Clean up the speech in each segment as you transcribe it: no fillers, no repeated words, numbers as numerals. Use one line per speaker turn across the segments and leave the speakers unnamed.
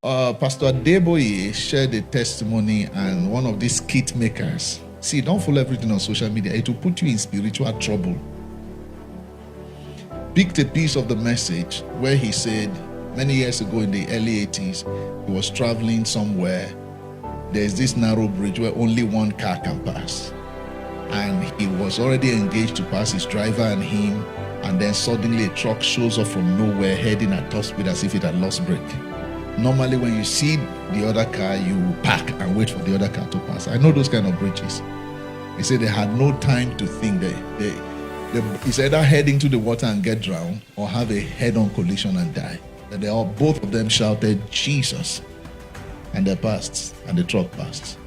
Pastor Adeboye shared a testimony, and one of these kit makers. See, don't follow everything on social media. It will put you in spiritual trouble. Picked a piece of the message where he said, many years ago in the early 80s, he was traveling somewhere. There's this narrow bridge where only one car can pass. And he was already engaged to pass his driver and him. And then suddenly a truck shows up from nowhere, heading at top speed as if it had lost brake. Normally, when you see the other car, you park and wait for the other car to pass. I know those kind of bridges. He said they had no time to think. It's either head into the water and get drowned or have a head-on collision and die. And both of them shouted, Jesus. And they passed, and the truck passed.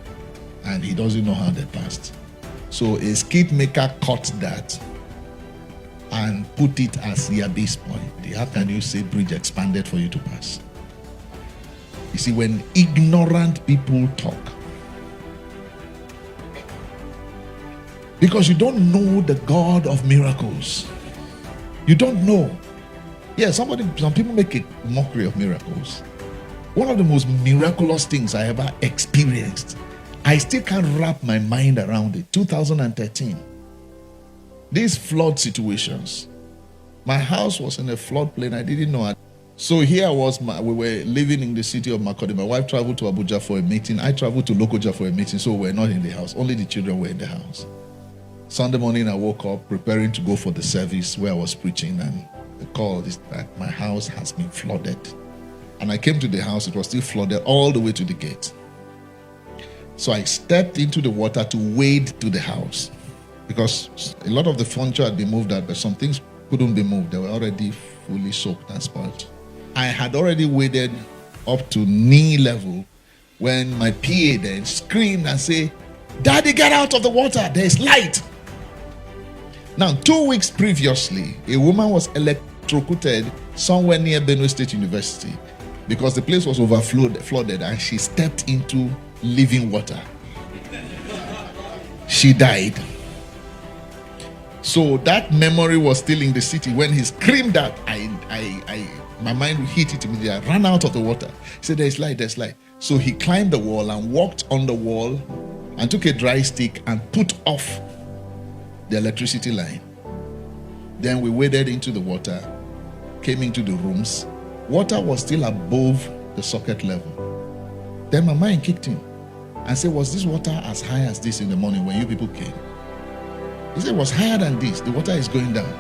And he doesn't know how they passed. So a skid maker caught that and put it as the abyss point. How can you say bridge expanded for you to pass? You see, when ignorant people talk, because you don't know the God of miracles, you don't know. Yeah, some people make a mockery of miracles. One of the most miraculous things I ever experienced, I still can't wrap my mind around it. 2013, these flood situations. My house was in a floodplain. I didn't know it. So here was we were living in the city of Makurdi. My wife traveled to Abuja for a meeting. I traveled to Lokoja for a meeting, so we're not in the house. Only the children were in the house. Sunday morning, I woke up preparing to go for the service where I was preaching, and the call is that my house has been flooded. And I came to the house, it was still flooded all the way to the gate. So I stepped into the water to wade to the house because a lot of the furniture had been moved out, but some things couldn't be moved. They were already fully soaked and spoiled. I had already waded up to knee level when my PA then screamed and said, "Daddy, get out of the water, there's light." Now, 2 weeks previously, a woman was electrocuted somewhere near Benue State University because the place was flooded, and she stepped into living water. She died. So that memory was still in the city. When he screamed that, my mind hit it immediately. I ran out of the water. He said, there's light, there's light. So he climbed the wall and walked on the wall and took a dry stick and put off the electricity line. Then we waded into the water, came into the rooms. Water was still above the socket level. Then my mind kicked in and said, was this water as high as this in the morning when you people came? He said, it was higher than this. The water is going down.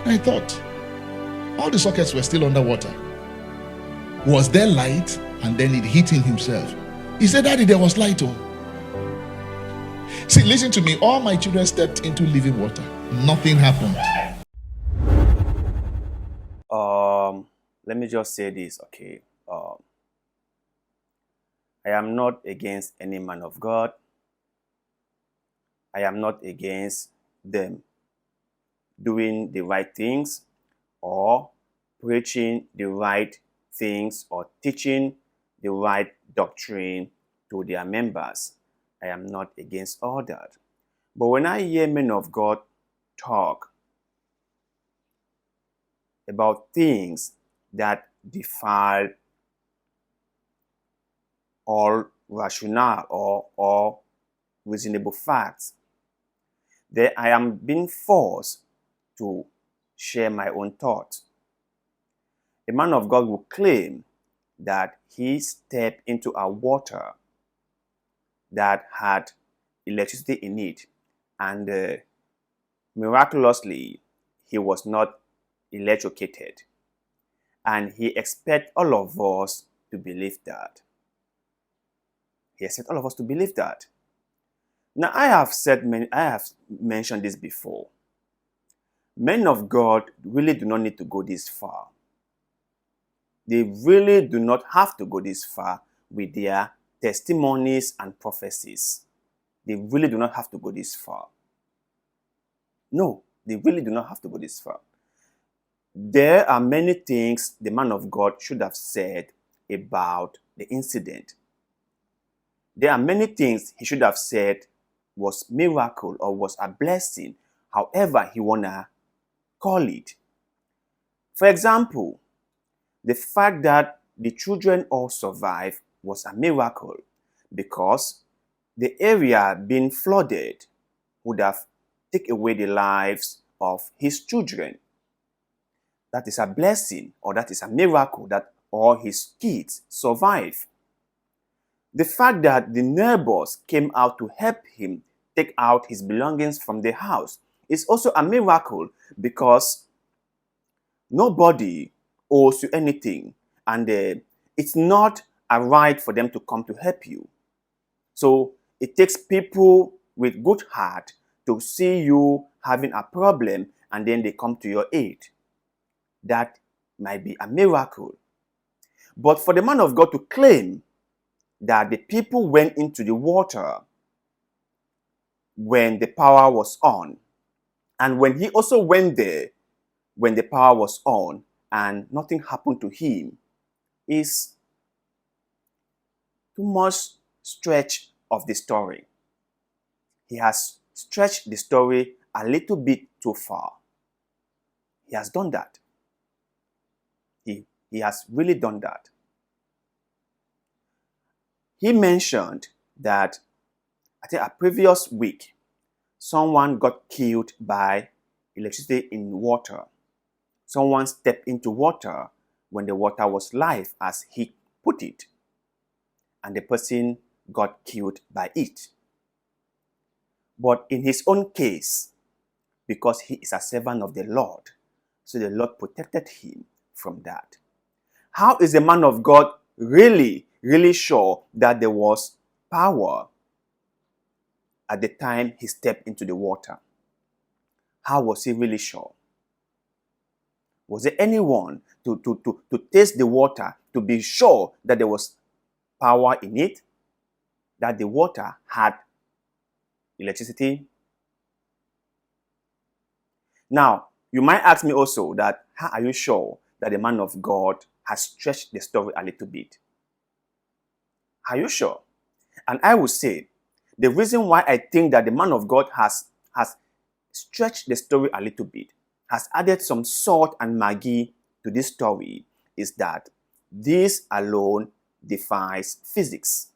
And I thought, all the sockets were still underwater. Was there light? And then it hit him himself. He said, Daddy, there was light. Oh. See, listen to me. All my children stepped into living water. Nothing happened.
Let me just say this, okay? I am not against any man of God. I am not against them doing the right things or preaching the right things or teaching the right doctrine to their members. I am not against all that. But when I hear men of God talk about things that defile all rationale or reasonable facts, then I am being forced to share my own thoughts. A man of God will claim that he stepped into a water that had electricity in it, and miraculously he was not electrocuted, and he expects all of us to believe that. He expects all of us to believe that. Now, I have mentioned this before. Men of God really do not need to go this far. They really do not have to go this far with their testimonies and prophecies. They really do not have to go this far. No, they really do not have to go this far. There are many things the man of God should have said about the incident. There are many things he should have said was miracle or was a blessing, however he wanna call it. For example, the fact that the children all survived was a miracle, because the area being flooded would have taken away the lives of his children. That is a blessing, or that is a miracle, that all his kids survive. The fact that the neighbors came out to help him take out his belongings from the house is also a miracle, because nobody owes you anything, and it's not a right for them to come to help you. So it takes people with good heart to see you having a problem, and then they come to your aid. That might be a miracle. But for the man of God to claim that the people went into the water when the power was on, and when he also went there when the power was on and nothing happened to him, is too much stretch of the story. He has stretched the story a little bit too far. He has done that. He has really done that. He mentioned that, I think a previous week, someone got killed by electricity in water. Someone stepped into water when the water was live, as he put it, and the person got killed by it. But in his own case, because he is a servant of the Lord, so the Lord protected him from that. How is the man of God really sure that there was power at the time he stepped into the water? How was he really sure? Was there anyone to taste the water to be sure that there was power in it? That the water had electricity? Now, you might ask me also that, how are you sure that the man of God has stretched the story a little bit? Are you sure? And I will say, the reason why I think that the man of God has stretched the story a little bit, has added some salt and maggi to this story, is that this alone defies physics.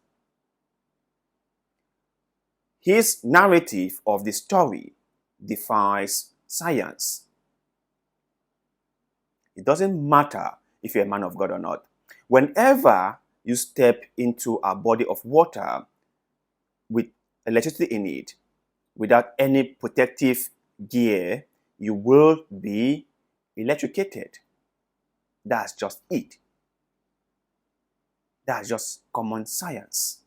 His narrative of the story defies science. It doesn't matter if you're a man of God or not. Whenever you step into a body of water with electricity in it, without any protective gear, you will be electrocuted. That's just it. That's just common science.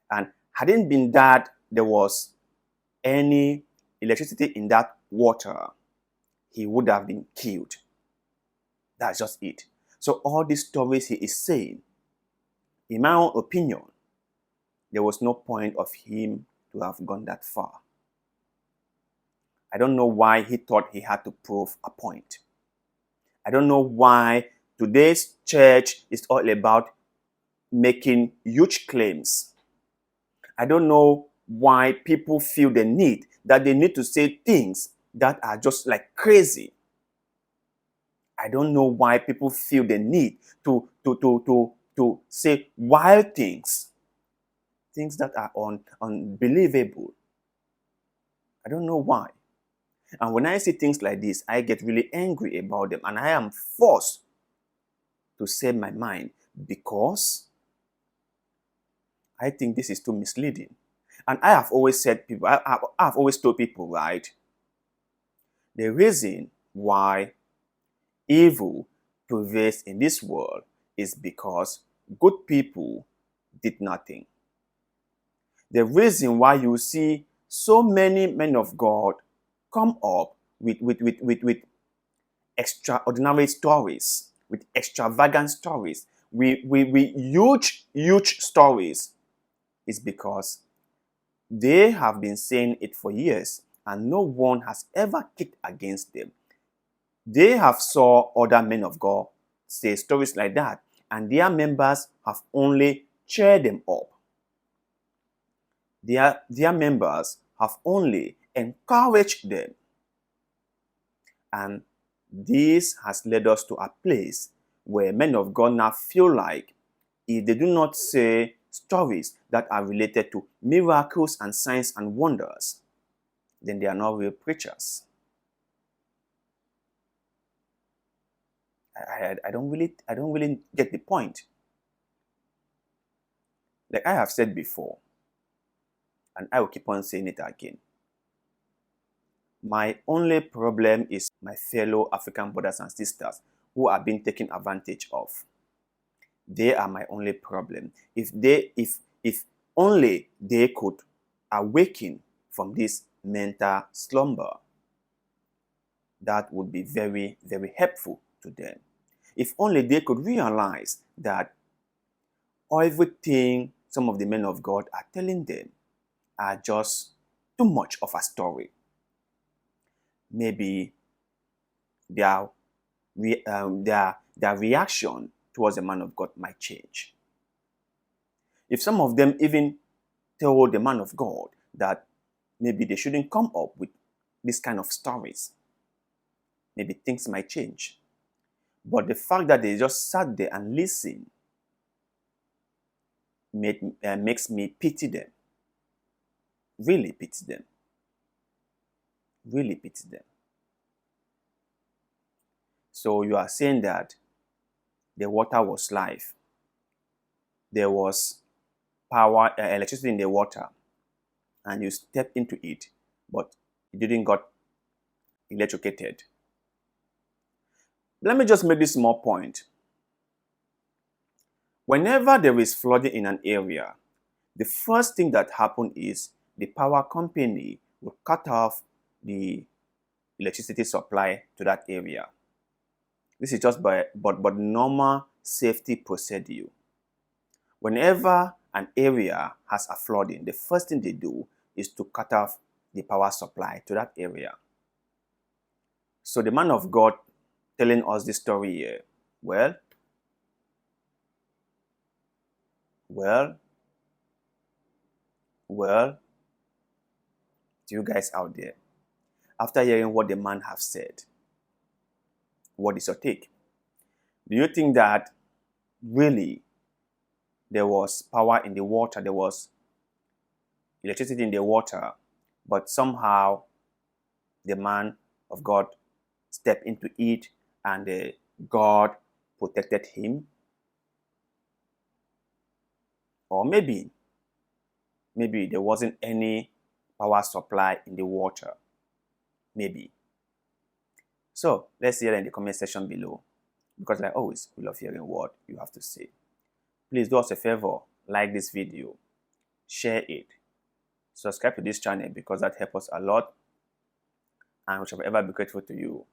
And hadn't been that there was any electricity in that water, he would have been killed. That's just it. So all these stories he is saying, in my own opinion, there was no point of him to have gone that far. I don't know why he thought he had to prove a point. I don't know why today's church is all about making huge claims. I don't know why people feel the need that they need to say things that are just like crazy. I don't know why people feel the need to say wild things that are unbelievable. I don't know why. And when I see things like this, I get really angry about them, and I am forced to say my mind, because I think this is too misleading. And I have always said people, I've always told people, right, the reason why evil prevails in this world is because good people did nothing. The reason why you see so many men of God come up with extraordinary stories, with extravagant stories, with huge stories, is because they have been saying it for years and no one has ever kicked against them. They have saw other men of God say stories like that, and their members have only cheered them up. Their members have only encouraged them. And this has led us to a place where men of God now feel like if they do not say stories that are related to miracles and signs and wonders, then they are not real preachers. I don't really get the point. Like I have said before, and I will keep on saying it again. My only problem is my fellow African brothers and sisters who are being taken advantage of. They are my only problem. If only they could awaken from this mental slumber, that would be very, very helpful to them. If only they could realize that everything some of the men of God are telling them are just too much of a story. Maybe their reaction towards the man of God might change. If some of them even told the man of God that maybe they shouldn't come up with this kind of stories, maybe things might change. But the fact that they just sat there and listened makes me pity them. Really pity them. Really pity them. So you are saying that the water was life. There was power, electricity in the water, and you stepped into it, but you didn't got electrocuted. Let me just make this small point. Whenever there is flooding in an area, the first thing that happens is the power company will cut off the electricity supply to that area. This is just but normal safety procedure. Whenever an area has a flooding, the first thing they do is to cut off the power supply to that area. So the man of God telling us this story here, well, to you guys out there, after hearing what the man have said, what is your take? Do you think that really there was power in the water, there was electricity in the water, but somehow the man of God stepped into it and God protected him? Or maybe there wasn't any power supply in the water. Maybe. So let's hear in the comment section below, because like always, we love hearing what you have to say. Please do us a favor, like this video, share it, subscribe to this channel because that helps us a lot, and we shall ever be grateful to you.